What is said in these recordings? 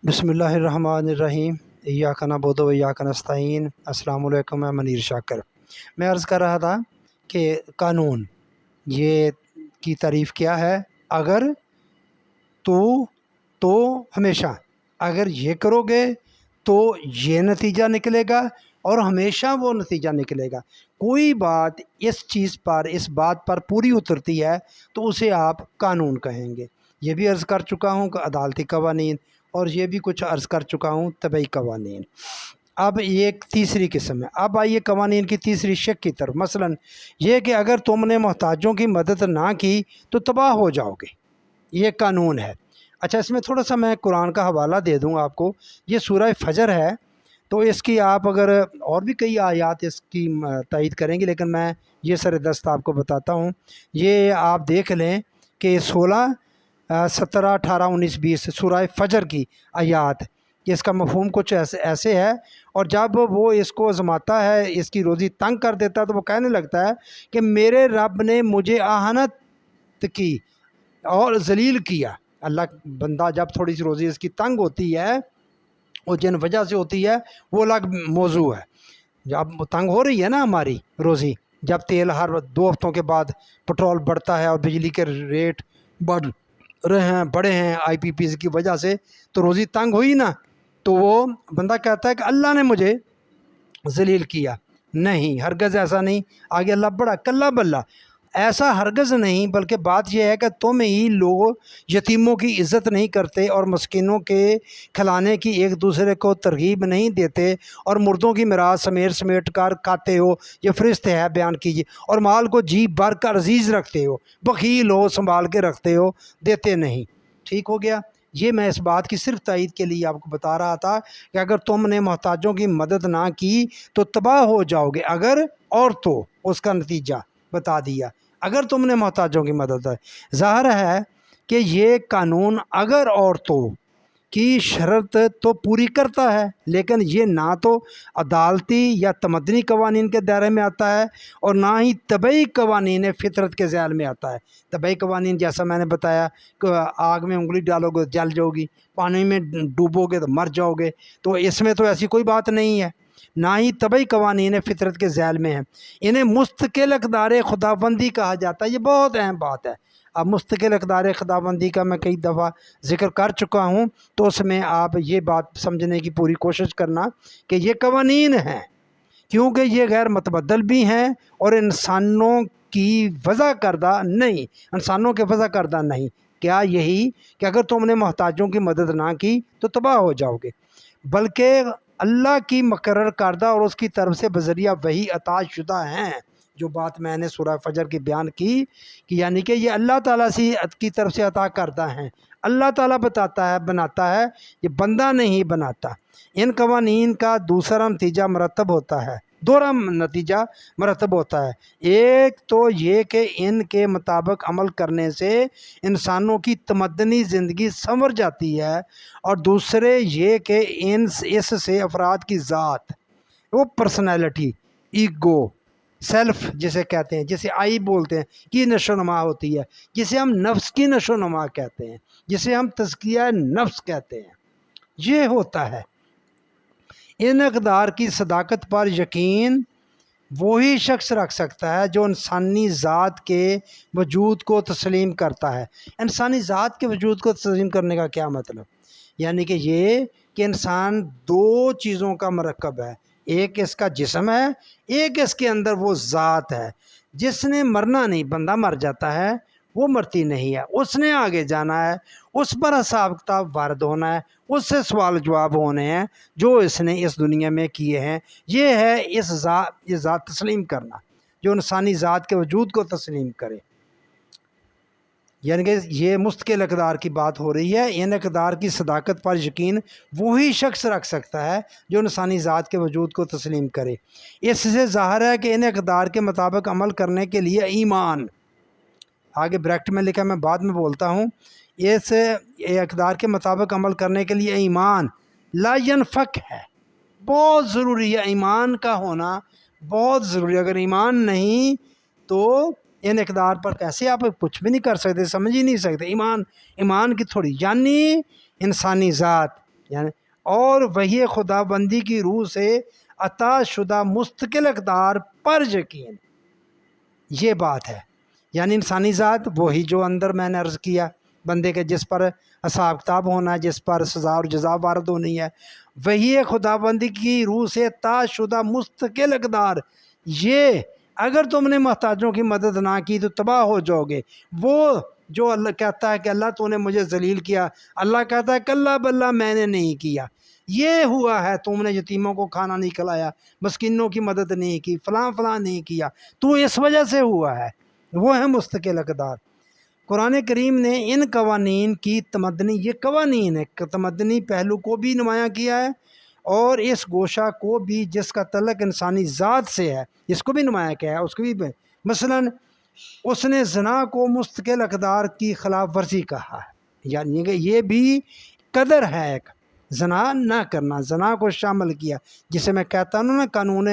बिस्मिल्लाहिर्रहमानिर्रहीम। इय्याका नअबुदु व इय्याका नस्तईन। अस्सलामु अलैकुम। मैं मनीर शाकर। मैं अर्ज़ कर रहा था कि कानून ये की तारीफ़ क्या है। अगर तो हमेशा अगर ये करोगे तो ये नतीजा निकलेगा और हमेशा वो नतीजा निकलेगा। कोई बात इस बात पर पूरी उतरती है तो उसे आप कानून कहेंगे। ये भी अर्ज़ कर चुका हूँ कि अदालती कवानीन, और ये भी कुछ अर्ज़ कर चुका हूँ तबई कवानीन। अब ये एक तीसरी किस्म है। अब आइए कवानीन की तीसरी शक की तरफ। मसलन ये कि अगर तुमने मोहताजों की मदद ना की तो तबाह हो जाओगे, ये कानून है। अच्छा, इसमें थोड़ा सा मैं कुरान का हवाला दे दूँ आपको। ये सूरह फजर है, तो इसकी आप अगर और भी कई आयात इसकी तायीद करेंगे, लेकिन मैं ये सर दस्त आपको बताता हूँ। ये आप देख लें कि 16, 17, 18, 19, 20 सूरह फजर की आयात। इसका मफहूम कुछ ऐसे है। और जब वो इसको आजमाता है, इसकी रोज़ी तंग कर देता है, तो वो कहने लगता है कि मेरे रब ने मुझे आहनत की और जलील किया। अल्लाह बंदा जब थोड़ी सी रोज़ी इसकी तंग होती है, वो जिन वजह से होती है वो अलग मौजू है। जब तंग हो रही है ना हमारी रोज़ी, जब तेल हर 2 हफ्तों के बाद पेट्रोल बढ़ता है और बिजली के रेट बढ़े हैं IPPC की वजह से, तो रोज़ी तंग हुई ना, तो वो बंदा कहता है कि अल्लाह ने मुझे जलील किया। नहीं, हरगज़ ऐसा नहीं। आगे अल्लाह बड़ा कल्ला बल्ला, ऐसा हरगज़ नहीं। बल्कि बात यह है कि तुम ही लोग यतीमों की इज़्ज़त नहीं करते और मस्किनों के खिलाने की एक दूसरे को तरगीब नहीं देते, और मुर्दों की मिरास समेट समेट कर खाते हो। ये फ़रिश्त है, बयान कीजिए। और माल को जी भर कर अजीज़ रखते हो, बखील हो, संभाल के रखते हो, देते नहीं। ठीक हो गया। ये मैं इस बात की सिर्फ तायीद के लिए आपको बता रहा था कि अगर तुमने मोहताजों की मदद ना की तो तबाह हो जाओगे। अगर और तो उसका नतीजा बता दिया। अगर तुमने मोहताजों की मदद है, ज़ाहिर है कि ये कानून अगर और तो की शर्त तो पूरी करता है, लेकिन ये ना तो अदालती या तमदनी कवानीन के दायरे में आता है और ना ही तबई कवानीन फितरत के ज़ैल में आता है। तबई कवानीन जैसा मैंने बताया कि आग में उंगली डालोगे तो जल जाओगी, पानी में डूबोगे तो मर जाओगे। तो इसमें तो ऐसी कोई बात नहीं है। ना ही तबई कवानीन फितरत के ज़ैल में है। इन्हें मुस्तकिल अक़दार खुदाबंदी कहा जाता है। ये बहुत अहम बात है। अब मुस्तकिल अक़दार खुदाबंदी का मैं कई दफ़ा ज़िक्र कर चुका हूँ, तो उसमें आप ये बात समझने की पूरी कोशिश करना कि ये कवानीन हैं, क्योंकि ये गैर मतबदल भी हैं और इंसानों की वज़ा करदा नहीं, इंसानों के वज़ा करदा नहीं। क्या यही कि अगर तुमने मोहताजों की मदद ना की तो तबाह हो जाओगे, बल्कि अल्लाह की मुकर्रर करदा और उसकी तरफ से बज़रिया वही अता शुदा हैं। जो बात मैंने सूरह फजर की बयान की कि यानी कि ये अल्लाह ताला से की तरफ से अता करदा हैं। अल्लाह ताला बताता है, बनाता है, ये बंदा नहीं बनाता। इन कवानीन का दूसरा नतीजा मरतब होता है, दोहरा नतीजा मरतब होता है। एक तो ये कि इनके मुताबिक अमल करने से इंसानों की तमदनी ज़िंदगी संवर जाती है, और दूसरे ये कि इससे अफराद की ज़ात, वो पर्सनैलिटी, ईगो, सेल्फ जिसे कहते हैं, जिसे आई बोलते हैं, की नशोनुमा होती है, जिसे हम नफ्स की नशोनुमा कहते हैं, जिसे हम तज़किया नफ्स कहते हैं, ये होता है। इन अक़दार की सदाकत पर यकीन वही शख्स रख सकता है जो इंसानी ज़ात के वजूद को तस्लीम करता है। इंसानी ज़ात के वजूद को तस्लीम करने का क्या मतलब? यानी कि ये कि इंसान 2 चीज़ों का मरकब है। एक इसका जिस्म है, एक इसके अंदर वो ज़ात है। जिसने मरना नहीं, बंदा मर जाता है, वो मरती नहीं है, उसने आगे जाना है, उस पर हिसाब किताब वारद होना है, उससे सवाल जवाब होने हैं जो इसने इस दुनिया में किए हैं। ये है ये ज़ात तस्लीम करना, जो इंसानी ज़ात के वजूद को तस्लीम करे। यानी कि ये मुस्तकिल अक़दार की बात हो रही है। इन अक़दार की सदाकत पर यकीन वही शख्स रख सकता है जो इंसानी ज़ात के वजूद को तस्लीम करे। इससे ज़ाहिर है कि इन अक़दार के मुताबिक अमल करने के लिए ईमान, आगे ब्रैकेट में लिखा, मैं बाद में बोलता हूँ, इस अक़दार के मुताबिक अमल करने के लिए ईमान ला यनफ़क है, बहुत ज़रूरी है। ईमान का होना बहुत ज़रूरी है। अगर ईमान नहीं तो इन इक़दार पर कैसे आप कुछ भी नहीं कर सकते, समझ ही नहीं सकते। ईमान की थोड़ी, यानी इंसानी ज़ात, یعنی اور وہی خدا بندی کی روح سے عطا شدہ مستقل اقدار پر یقین، یہ بات ہے۔ یعنی انسانی ذات وہی جو اندر میں نے عرض کیا بندے کے، جس پر حساب کتاب ہونا ہے، جس پر سزا اور جزا وارد ہونی ہے، وہی خدا بندی کی روح سے عطا شدہ مستقل اقدار، یہ اگر تم نے محتاجوں کی مدد نہ کی تو تباہ ہو جاؤ گے۔ وہ جو اللہ کہتا ہے کہ اللہ تو نے مجھے ذلیل کیا، اللہ کہتا ہے کلا بلّہ میں نے نہیں کیا، یہ ہوا ہے تم نے یتیموں کو کھانا نہیں کھلایا، مسکینوں کی مدد نہیں کی، فلاں فلاں نہیں کیا، تو اس وجہ سے ہوا ہے۔ وہ ہے مستقل اقدار۔ قرآن کریم نے ان قوانین کی تمدنی، یہ قوانین ہے، تمدنی پہلو کو بھی نمایاں کیا ہے، اور اس گوشہ کو بھی جس کا تعلق انسانی ذات سے ہے اس کو بھی نمایاں کیا ہے۔ اس کو بھی مثلاً اس نے زنا کو مستقل اقدار کی خلاف ورزی کہا ہے، یعنی کہ یہ بھی قدر ہے ایک، زنا نہ کرنا، زنا کو شامل کیا، جسے میں کہتا ہوں نا قانون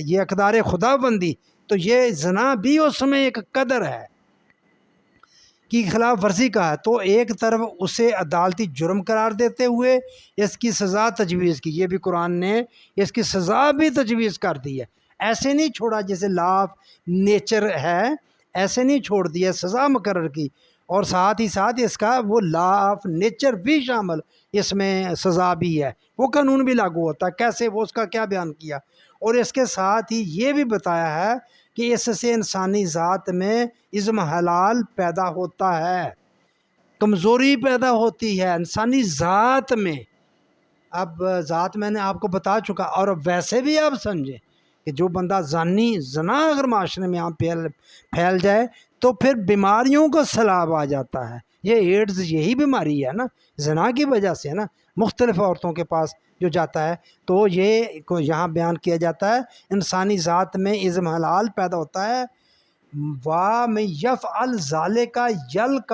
یہ اقدار خدا بندی، تو یہ زنا بھی اس میں ایک قدر ہے کی خلاف ورزی کا ہے۔ تو ایک طرف اسے عدالتی جرم قرار دیتے ہوئے اس کی سزا تجویز کی، یہ بھی قرآن نے اس کی سزا بھی تجویز کر دی ہے، ایسے نہیں چھوڑا جیسے لا آف نیچر ہے، ایسے نہیں چھوڑ دیا، سزا مقرر کی، اور ساتھ ہی ساتھ اس کا وہ لا آف نیچر بھی شامل، اس میں سزا بھی ہے، وہ قانون بھی لاگو ہوتا ہے، کیسے وہ اس کا کیا بیان کیا، اور اس کے ساتھ ہی یہ بھی بتایا ہے کہ اس سے انسانی ذات میں عزم حلال پیدا ہوتا ہے، کمزوری پیدا ہوتی ہے انسانی ذات میں۔ اب ذات میں نے آپ کو بتا چکا، اور اب ویسے بھی آپ سمجھیں کہ جو بندہ زنا اگر معاشرے میں یہاں پھیل جائے تو پھر بیماریوں کا سیلاب آ جاتا ہے۔ یہ ایڈز یہی بیماری ہے نا، زنا کی وجہ سے ہے نا، مختلف عورتوں کے پاس جو جاتا ہے، تو یہ یہاں بیان کیا جاتا ہے انسانی ذات میں عزم حلال پیدا ہوتا ہے۔ وَمَن يَفْعَلْ ذَلِكَ يَلْقَ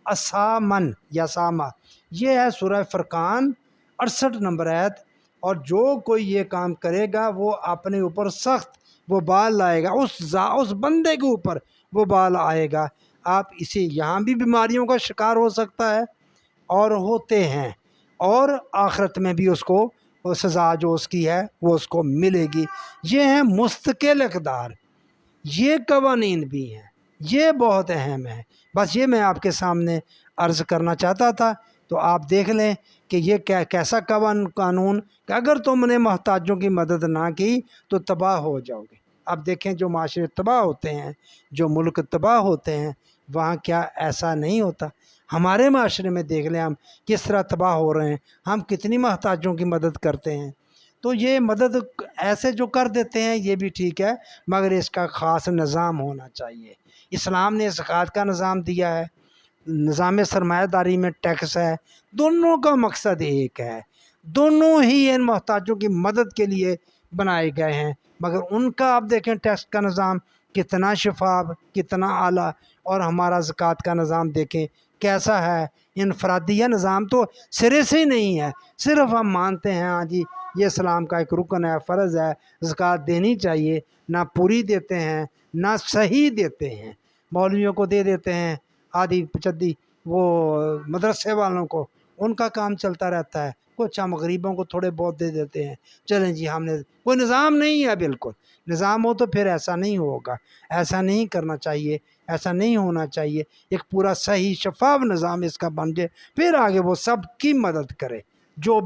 أَثَامًا یا سامہ، یہ ہے سورہ فرقان 68 نمبر آیت، اور جو کوئی یہ کام کرے گا وہ اپنے اوپر سخت وہ بال لائے گا، اس بندے کے اوپر وہ بال آئے گا۔ آپ اسی یہاں بھی بیماریوں کا شکار ہو سکتا ہے اور ہوتے ہیں، اور آخرت میں بھی اس کو وہ سزا جو اس کی ہے وہ اس کو ملے گی۔ یہ ہیں مستقل اقدار، یہ قوانین بھی ہیں، یہ بہت اہم ہے۔ بس یہ میں آپ کے سامنے عرض کرنا چاہتا تھا، تو آپ دیکھ لیں کہ یہ کیسا قانون کہ اگر تم نے محتاجوں کی مدد نہ کی تو تباہ ہو جاؤ گے۔ اب دیکھیں جو معاشرے تباہ ہوتے ہیں، جو ملک تباہ ہوتے ہیں، وہاں کیا ایسا نہیں ہوتا؟ ہمارے معاشرے میں دیکھ لیں ہم کس طرح تباہ ہو رہے ہیں، ہم کتنی محتاجوں کی مدد کرتے ہیں۔ تو یہ مدد ایسے جو کر دیتے ہیں یہ بھی ٹھیک ہے، مگر اس کا خاص نظام ہونا چاہیے۔ اسلام نے زکوٰۃ کا نظام دیا ہے، نظام سرمایہ داری میں ٹیکس ہے، دونوں کا مقصد ایک ہے، دونوں ہی ان محتاجوں کی مدد کے لیے بنائے گئے ہیں، مگر ان کا آپ دیکھیں ٹیکس کا نظام کتنا شفاف، کتنا اعلیٰ، اور ہمارا زکوٰۃ کا نظام دیکھیں کیسا ہے، انفرادیہ نظام تو سرے سے ہی نہیں ہے، صرف ہم مانتے ہیں ہاں جی یہ اسلام کا ایک رکن ہے، فرض ہے، زکوٰۃ دینی چاہیے، نہ پوری دیتے ہیں نہ صحیح دیتے ہیں، مولویوں کو دے دیتے ہیں آدھی پچدی، وہ مدرسے والوں کو ان کا کام چلتا رہتا ہے، کچھ ہم غریبوں کو تھوڑے بہت دے دیتے ہیں، چلیں جی ہم نے کوئی نظام نہیں ہے، بالکل نظام ہو تو پھر ایسا نہیں ہوگا، ایسا نہیں کرنا چاہیے، ایسا نہیں ہونا چاہیے، ایک پورا صحیح شفاف نظام اس کا بن جائے، پھر آگے وہ سب کی مدد کرے، جو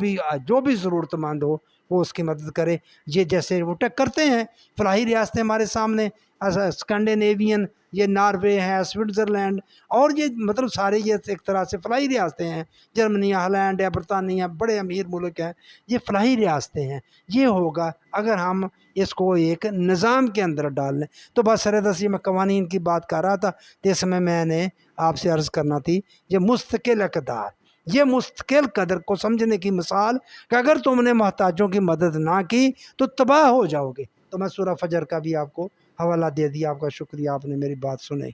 بھی ضرورت مند ہو وہ اس کی مدد کرے۔ یہ جیسے وہ کرتے ہیں فلاحی ریاستیں ہمارے سامنے، اسکینڈینیوین، یہ ناروے ہے، سوئٹزرلینڈ، اور یہ مطلب سارے یہ ایک طرح سے فلاحی ریاستیں ہیں، جرمنی، ہالینڈ یا برطانیہ، بڑے امیر ملک ہیں، یہ فلاحی ریاستیں ہیں۔ یہ ہوگا اگر ہم اس کو ایک نظام کے اندر ڈال لیں۔ تو بس سردس یہ میں قوانین کی بات کر رہا تھا، تو اس میں نے آپ سے عرض کرنا تھی یہ مستقل اقدار، یہ مستقل قدر کو سمجھنے کی مثال کہ اگر تم نے محتاجوں کی مدد نہ کی تو تباہ ہو جاؤ گے۔ تو میں سورہ فجر کا بھی آپ کو حوالہ دے دیا، آپ کا شکریہ، آپ نے میری بات سنی۔